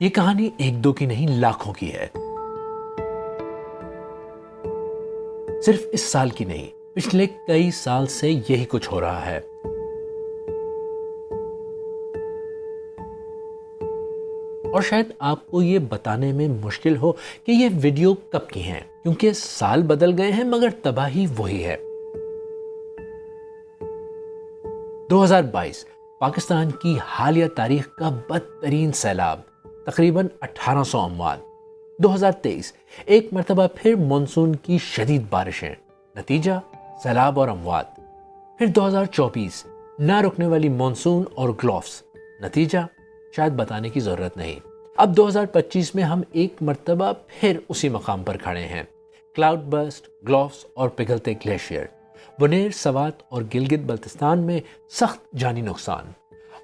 یہ کہانی ایک دو کی نہیں لاکھوں کی ہے، صرف اس سال کی نہیں، پچھلے کئی سال سے یہی کچھ ہو رہا ہے۔ اور شاید آپ کو یہ بتانے میں مشکل ہو کہ یہ ویڈیو کب کی ہیں، کیونکہ سال بدل گئے ہیں مگر تباہی وہی ہے۔ 2022 پاکستان کی حالیہ تاریخ کا بدترین سیلاب، تقریباً 1800 اموات۔ 2023 ایک مرتبہ پھر مانسون کی شدید بارشیں، نتیجہ سیلاب اور اموات۔ پھر 2024 نہ رکنے والی مانسون اور گلوفز، نتیجہ شاید بتانے کی ضرورت نہیں۔ اب 2025 میں ہم ایک مرتبہ پھر اسی مقام پر کھڑے ہیں، کلاؤڈ برسٹ، گلوفز اور پگھلتے گلیشیئر، بنیر، سوات اور گلگت بلتستان میں سخت جانی نقصان۔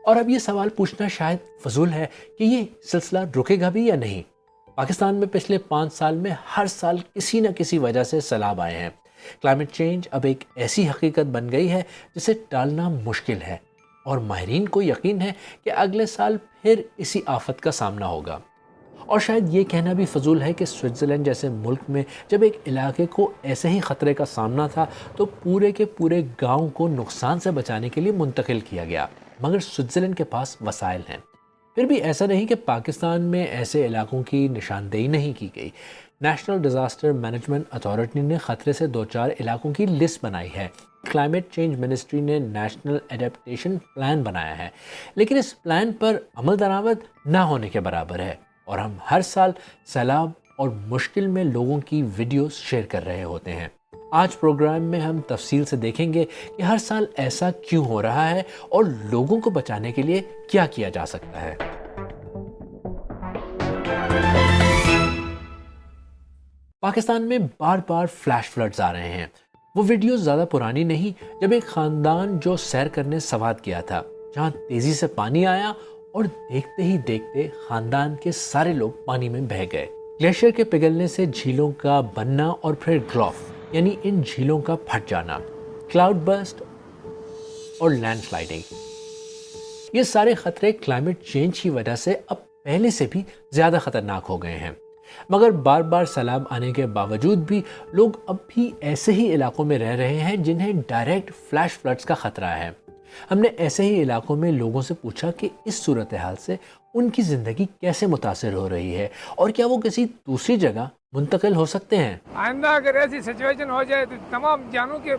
اور اب یہ سوال پوچھنا شاید فضول ہے کہ یہ سلسلہ رکے گا بھی یا نہیں۔ پاکستان میں پچھلے 5 سال میں ہر سال کسی نہ کسی وجہ سے سیلاب آئے ہیں۔ کلائمیٹ چینج اب ایک ایسی حقیقت بن گئی ہے جسے ٹالنا مشکل ہے، اور ماہرین کو یقین ہے کہ اگلے سال پھر اسی آفت کا سامنا ہوگا۔ اور شاید یہ کہنا بھی فضول ہے کہ سوئٹزرلینڈ جیسے ملک میں جب ایک علاقے کو ایسے ہی خطرے کا سامنا تھا تو پورے کے پورے گاؤں کو نقصان سے بچانے کے لیے منتقل کیا گیا، مگر سوئٹزرلینڈ کے پاس وسائل ہیں۔ پھر بھی ایسا نہیں کہ پاکستان میں ایسے علاقوں کی نشاندہی نہیں کی گئی۔ نیشنل ڈیزاسٹر مینجمنٹ اتھارٹی نے خطرے سے دوچار علاقوں کی لسٹ بنائی ہے۔ کلائمیٹ چینج منسٹری نے نیشنل ایڈیپٹیشن پلان بنایا ہے، لیکن اس پلان پر عمل درآمد نہ ہونے کے برابر ہے، اور ہم ہر سال سیلاب اور مشکل میں لوگوں کی ویڈیوز شیئر کر رہے ہوتے ہیں۔ آج پروگرام میں ہم تفصیل سے دیکھیں گے کہ ہر سال ایسا کیوں ہو رہا ہے اور لوگوں کو بچانے کے لیے کیا کیا جا سکتا ہے۔ پاکستان میں بار بار فلیش فلڈز آ رہے ہیں۔ وہ ویڈیوز زیادہ پرانی نہیں جب ایک خاندان جو سیر کرنے سوات گیا تھا، جہاں تیزی سے پانی آیا اور دیکھتے ہی دیکھتے خاندان کے سارے لوگ پانی میں بہہ گئے۔ گلیشیئر کے پگھلنے سے جھیلوں کا بننا اور پھر گلوف یعنی ان جھیلوں کا پھٹ جانا، کلاؤڈ برسٹ اور لینڈ سلائڈنگ، یہ سارے خطرے کلائمیٹ چینج کی وجہ سے اب پہلے سے بھی زیادہ خطرناک ہو گئے ہیں۔ مگر بار بار سیلاب آنے کے باوجود بھی لوگ اب بھی ایسے ہی علاقوں میں رہ رہے ہیں جنہیں ڈائریکٹ فلیش فلڈز کا خطرہ ہے۔ ہم نے ایسے ہی علاقوں میں لوگوں سے پوچھا کہ اس صورتحال سے ان کی زندگی کیسے متاثر ہو رہی ہے اور کیا وہ کسی دوسری جگہ منتقل ہو سکتے ہیں۔ آئندہ اگر ایسی سچویشن ہو جائے تو تمام جانوں کے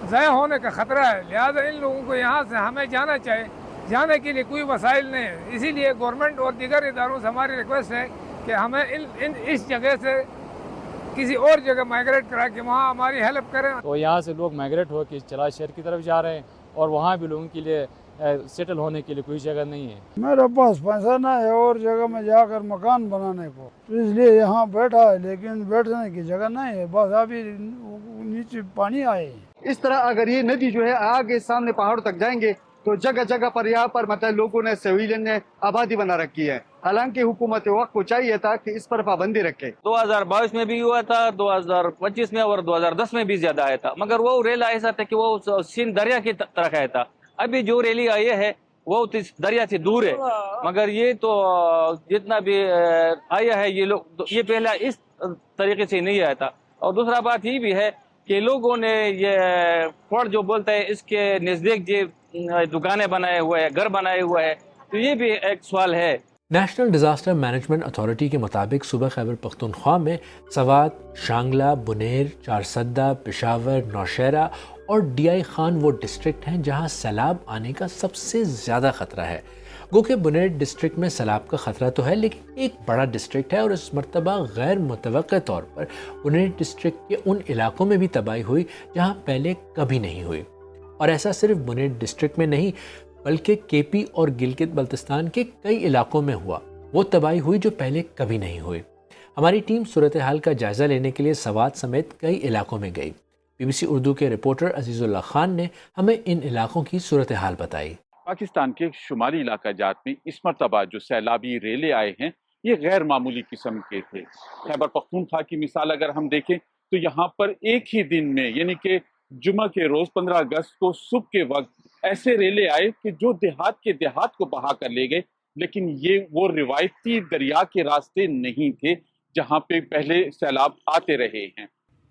ضائع ہونے کا خطرہ ہے۔ لہٰذا ان لوگوں کو یہاں سے ہمیں جانا چاہیے، جانے کے لیے کوئی وسائل نہیں ہے۔ اسی لیے گورنمنٹ اور دیگر اداروں سے ہماری ریکویسٹ ہے کہ ہمیں اس جگہ سے کسی اور جگہ مائگریٹ کرا کے وہاں ہماری ہیلپ کریں۔ تو یہاں سے لوگ مائگریٹ ہو کے چلا شہر کی طرف جا رہے ہیں، اور وہاں بھی لوگوں کے لیے سیٹل ہونے کے لیے کوئی جگہ نہیں ہے۔ میرے پاس پیسہ نہ ہے اور جگہ میں جا کر مکان بنانے کو، اس لیے یہاں بیٹھا ہے، لیکن بیٹھنے کی جگہ نہیں ہے، بس ابھی نیچے پانی آئے۔ اس طرح اگر یہ ندی جو ہے آگے سامنے پہاڑوں تک جائیں گے تو جگہ جگہ پر یہاں پر مطلب لوگوں نے سویلین نے آبادی بنا رکھی ہے، حالانکہ حکومت وقت کو چاہیے تھا کہ اس پر پابندی رکھے۔ 2022 میں بھی ہوا تھا، 2025 میں اور 2010 میں بھی زیادہ آیا تھا، مگر وہ ریلا ایسا تھا کہ وہ سندھ دریا کی طرف آیا تھا۔ ابھی جو ریلی آئی ہے وہ دریا سے دور ہے، مگر یہ تو جتنا بھی آیا ہے یہ پہلا اس طریقے سے نہیں آیا تھا۔ اور دوسرا بات یہ بھی ہے کہ لوگوں نے یہ فورٹ جو بولتا ہے اس کے نزدیک جو دکانیں بنائے ہوئے ہیں، گھر بنائے ہوئے ہیں، تو یہ بھی ایک سوال ہے۔ نیشنل ڈیزاسٹر مینجمنٹ اتھارٹی کے مطابق صوبہ خیبر پختونخوا میں سوات، شانگلہ، بنیر، چارسدہ، پشاور، نوشہرہ اور ڈی آئی خان وہ ڈسٹرکٹ ہیں جہاں سیلاب آنے کا سب سے زیادہ خطرہ ہے۔ گو کہ بنیر ڈسٹرکٹ میں سیلاب کا خطرہ تو ہے، لیکن ایک بڑا ڈسٹرکٹ ہے اور اس مرتبہ غیر متوقع طور پر بنیر ڈسٹرکٹ کے ان علاقوں میں بھی تباہی ہوئی جہاں پہلے کبھی نہیں ہوئی۔ اور ایسا صرف بنیر ڈسٹرکٹ میں نہیں بلکہ کے پی اور گلگت بلتستان کے کئی علاقوں میں ہوا۔ وہ تباہی ہوئی جو پہلے کبھی نہیں ہوئی۔ ہماری ٹیم صورتحال کا جائزہ لینے کے لیے سوات سمیت کئی علاقوں میں گئی۔ BBC اردو کے رپورٹر عزیز اللہ خان نے ہمیں ان علاقوں کی صورتحال بتائی۔ پاکستان کے شمالی علاقہ جات میں اس مرتبہ جو سیلابی ریلے آئے ہیں یہ غیر معمولی قسم کے تھے۔ خیبر پختونخوا کی مثال اگر ہم دیکھیں تو یہاں پر ایک ہی دن میں یعنی کہ جمعہ کے روز 15 اگست کو صبح کے وقت ایسے ریلے آئے کہ جو دیہات کو بہا کر لے گئے، لیکن یہ وہ روایتی دریا کے راستے نہیں تھے جہاں پہ پہلے سیلاب آتے رہے ہیں۔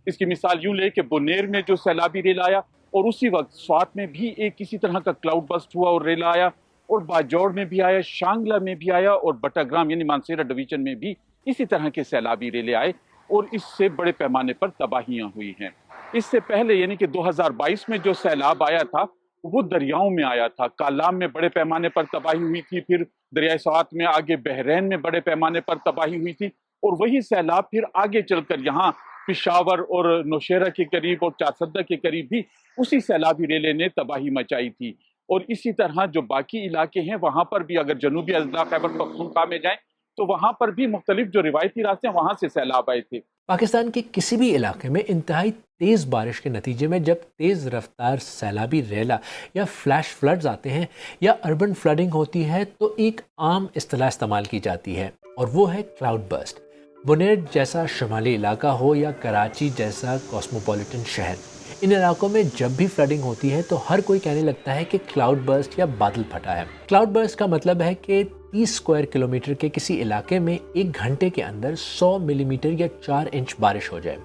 اس کی مثال یوں لے کہ بنیر میں جو سیلابی ریل آیا اور اسی وقت سوات میں بھی ایک کسی طرح کا کلاؤڈ بسٹ ہوا اور ریل آیا، اور باجوڑ میں بھی آیا، شانگلہ میں بھی آیا، اور بٹاگرام یعنی مانسیرا ڈویژن میں بھی اسی طرح کے سیلابی ریلے آئے اور اس سے بڑے پیمانے پر تباہیاں ہوئی ہیں۔ اس سے پہلے یعنی کہ 2022 میں جو سیلاب آیا تھا وہ دریاؤں میں آیا تھا۔ کالام میں بڑے پیمانے پر تباہی ہوئی تھی، پھر دریائے سوات میں، آگے بحرین میں بڑے پیمانے پر تباہی ہوئی تھی، اور وہی سیلاب پھر آگے چل کر یہاں پشاور اور نوشہرہ کے قریب اور چارسدہ کے قریب بھی اسی سیلابی ریلے نے تباہی مچائی تھی۔ اور اسی طرح جو باقی علاقے ہیں وہاں پر بھی اگر جنوبی اضلاع خیبر پختونخوا میں جائیں تو وہاں پر بھی مختلف جو روایتی راستے ہیں وہاں سے سیلاب آئے تھے۔ پاکستان کے کسی بھی علاقے میں انتہائی تیز بارش کے نتیجے میں جب تیز رفتار سیلابی ریلا یا فلیش فلڈز آتے ہیں یا اربن فلڈنگ ہوتی ہے تو ایک عام اصطلاح استعمال کی جاتی ہے، اور وہ ہے کلاؤڈ برسٹ۔ بنیر جیسا شمالی علاقہ ہو یا کراچی جیسا کاسموپولیٹن شہر، ان علاقوں میں جب بھی فلڈنگ ہوتی ہے تو ہر کوئی کہنے لگتا ہے کہ کلاؤڈ برسٹ یا بادل پھٹا ہے۔ کلاؤڈ برسٹ کا مطلب ہے کہ 30 اسکوائر کلومیٹر کے کسی علاقے میں ایک گھنٹے کے اندر 100 ملی میٹر یا 4 انچ بارش ہو جائے۔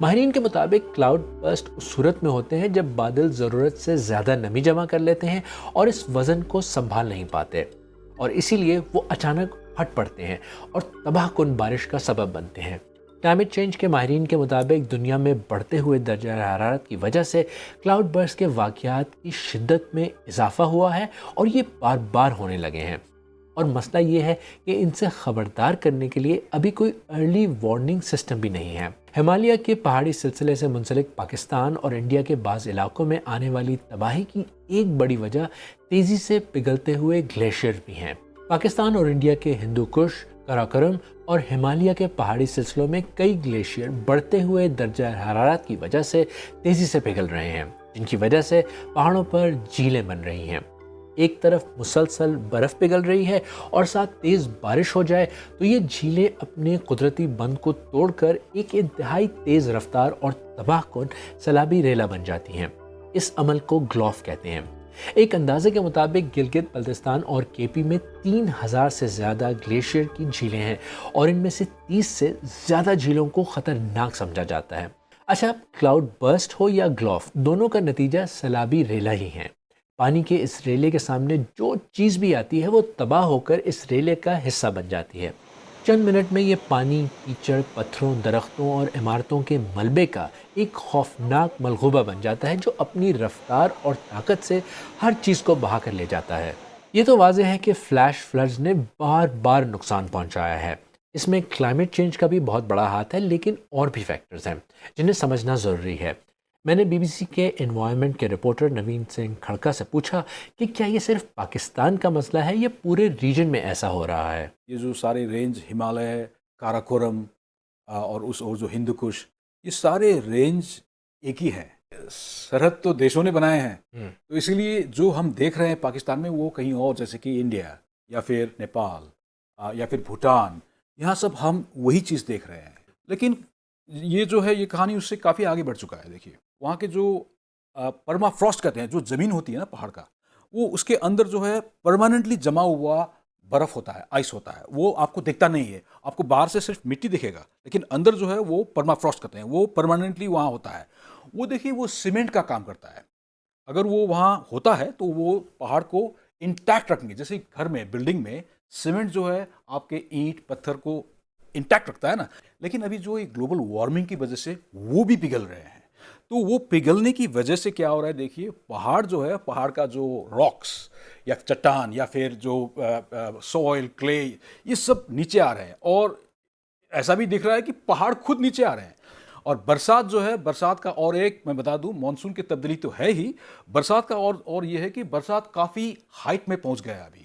ماہرین کے مطابق کلاؤڈ برسٹ اس صورت میں ہوتے ہیں جب بادل ضرورت سے زیادہ نمی جمع کر لیتے ہیں اور اس وزن کو سنبھال نہیں پاتے، اور اسی لیے وہ اچانک پھٹ پڑتے ہیں اور تباہ کن بارش کا سبب بنتے ہیں۔ کلائمیٹ چینج کے ماہرین کے مطابق دنیا میں بڑھتے ہوئے درجہ حرارت کی وجہ سے کلاؤڈ برسٹ کے واقعات کی شدت میں اضافہ ہوا ہے اور یہ بار بار ہونے لگے ہیں، اور مسئلہ یہ ہے کہ ان سے خبردار کرنے کے لیے ابھی کوئی ارلی وارننگ سسٹم بھی نہیں ہے۔ ہمالیہ کے پہاڑی سلسلے سے منسلک پاکستان اور انڈیا کے بعض علاقوں میں آنے والی تباہی کی ایک بڑی وجہ تیزی سے پگھلتے ہوئے گلیشیئر بھی ہیں۔ پاکستان اور انڈیا کے ہندو کش، کراکرم اور ہمالیہ کے پہاڑی سلسلوں میں کئی گلیشیئر بڑھتے ہوئے درجہ حرارت کی وجہ سے تیزی سے پگھل رہے ہیں، جن کی وجہ سے پہاڑوں پر جھیلیں بن رہی ہیں۔ ایک طرف مسلسل برف پگھل رہی ہے اور ساتھ تیز بارش ہو جائے تو یہ جھیلیں اپنے قدرتی بند کو توڑ کر ایک انتہائی تیز رفتار اور تباہ کن سیلابی ریلا بن جاتی ہیں۔ اس عمل کو گلوف کہتے ہیں۔ ایک اندازے کے مطابق گلگت بلتستان اور کے پی میں 3000 سے زیادہ گلیشیئر کی جھیلیں ہیں، اور ان میں سے 30 سے زیادہ جھیلوں کو خطرناک سمجھا جاتا ہے۔ اچھا، کلاؤڈ برسٹ ہو یا گلوف، دونوں کا نتیجہ سیلابی ریلا ہی ہے۔ پانی کے اس ریلے کے سامنے جو چیز بھی آتی ہے وہ تباہ ہو کر اس ریلے کا حصہ بن جاتی ہے۔ چند منٹ میں یہ پانی، کیچڑ، پتھروں، درختوں اور عمارتوں کے ملبے کا ایک خوفناک ملغوبہ بن جاتا ہے جو اپنی رفتار اور طاقت سے ہر چیز کو بہا کر لے جاتا ہے۔ یہ تو واضح ہے کہ فلیش فلڈز نے بار بار نقصان پہنچایا ہے۔ اس میں کلائمیٹ چینج کا بھی بہت بڑا ہاتھ ہے، لیکن اور بھی فیکٹرز ہیں جنہیں سمجھنا ضروری ہے۔ میں نے BBC کے انوائرمنٹ کے رپورٹر نوین سنگھ کھڑکا سے پوچھا کہ کیا یہ صرف پاکستان کا مسئلہ ہے یا پورے ریجن میں ایسا ہو رہا ہے؟ یہ جو سارے رینج، ہمالیہ، کاراکورم اور جو ہندو کش، یہ سارے رینج ایک ہی ہیں۔ سرحد تو دیشوں نے بنائے ہیں، تو اسی لیے جو ہم دیکھ رہے ہیں پاکستان میں وہ کہیں اور، جیسے کہ انڈیا یا پھر نیپال یا پھر بھوٹان، یہاں سب ہم وہی چیز دیکھ رہے ہیں۔ لیکن یہ جو ہے یہ کہانی اس سے کافی آگے بڑھ چکا ہے۔ دیکھیے وہاں کے جو پرما فراسٹ کہتے ہیں، جو زمین ہوتی ہے نا پہاڑ کا، وہ اس کے اندر جو ہے پرماننٹلی جمع ہوا برف ہوتا ہے، آئس ہوتا ہے، وہ آپ کو دکھتا نہیں ہے، آپ کو باہر سے صرف مٹی دکھے گا، لیکن اندر جو ہے وہ پرما فراسٹ کہتے ہیں، وہ پرماننٹلی وہاں ہوتا ہے۔ وہ دیکھیے وہ سیمنٹ کا کام کرتا ہے۔ اگر وہ وہاں ہوتا ہے تو وہ پہاڑ کو انٹیکٹ رکھیں گے، جیسے گھر میں، بلڈنگ میں سیمنٹ جو ہے آپ کے اینٹ پتھر کو انٹیکٹ رکھتا ہے نا۔ لیکن ابھی جو گلوبل وارمنگ کی وجہ سے وہ بھی پگھل رہے ہیں، تو وہ پگھلنے کی وجہ سے کیا ہو رہا ہے، دیکھیے پہاڑ جو ہے، پہاڑ کا جو راکس یا چٹان یا پھر جو سوئل، کلے، یہ سب نیچے آ رہے ہیں، اور ایسا بھی دکھ رہا ہے کہ پہاڑ خود نیچے آ رہے ہیں۔ اور برسات جو ہے، برسات کا اور ایک میں بتا دوں، مانسون کی تبدیلی تو ہے ہی، برسات کا اور یہ ہے کہ برسات کافی ہائٹ میں پہنچ گیا ہے ابھی۔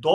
2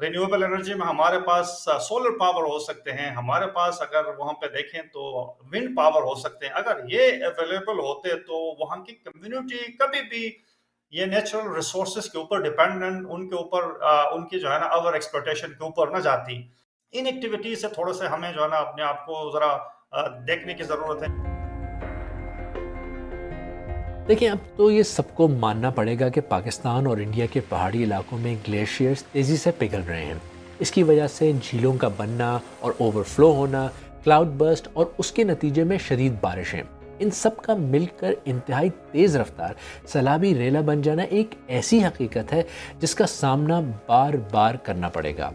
رینیویبل انرجی میں ہمارے پاس سولر پاور ہو سکتے ہیں، ہمارے پاس اگر وہاں پہ دیکھیں تو ونڈ پاور ہو سکتے ہیں. اگر یہ اویلیبل ہوتے تو وہاں کی کمیونٹی کبھی بھی یہ نیچرل ریسورسز کے اوپر ڈیپینڈنٹ، ان کے اوپر ان کی جو ہے نا اوور ایکسپلوٹیشن کے اوپر نہ جاتی. ان ایکٹیویٹیز سے تھوڑے سے ہمیں جو ہے نا اپنے آپ کو ذرا دیکھنے کی ضرورت ہے. دیکھیں، اب تو یہ سب کو ماننا پڑے گا کہ پاکستان اور انڈیا کے پہاڑی علاقوں میں گلیشیئرز تیزی سے پگھل رہے ہیں. اس کی وجہ سے جھیلوں کا بننا اور اوور فلو ہونا، کلاؤڈ برسٹ اور اس کے نتیجے میں شدید بارشیں، ان سب کا مل کر انتہائی تیز رفتار سیلابی ریلا بن جانا ایک ایسی حقیقت ہے جس کا سامنا بار بار کرنا پڑے گا.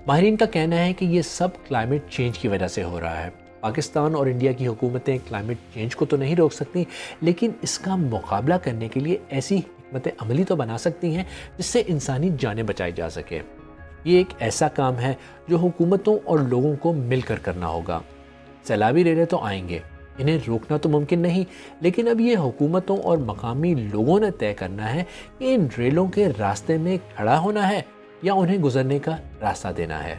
ماہرین کا کہنا ہے کہ یہ سب کلائمیٹ چینج کی وجہ سے ہو رہا ہے. پاکستان اور انڈیا کی حکومتیں کلائمیٹ چینج کو تو نہیں روک سکتی، لیکن اس کا مقابلہ کرنے کے لیے ایسی حکمت عملی تو بنا سکتی ہیں جس سے انسانی جانیں بچائی جا سکے. یہ ایک ایسا کام ہے جو حکومتوں اور لوگوں کو مل کر کرنا ہوگا. سیلابی ریلے تو آئیں گے، انہیں روکنا تو ممکن نہیں، لیکن اب یہ حکومتوں اور مقامی لوگوں نے طے کرنا ہے کہ ان ریلوں کے راستے میں کھڑا ہونا ہے یا انہیں گزرنے کا راستہ دینا ہے.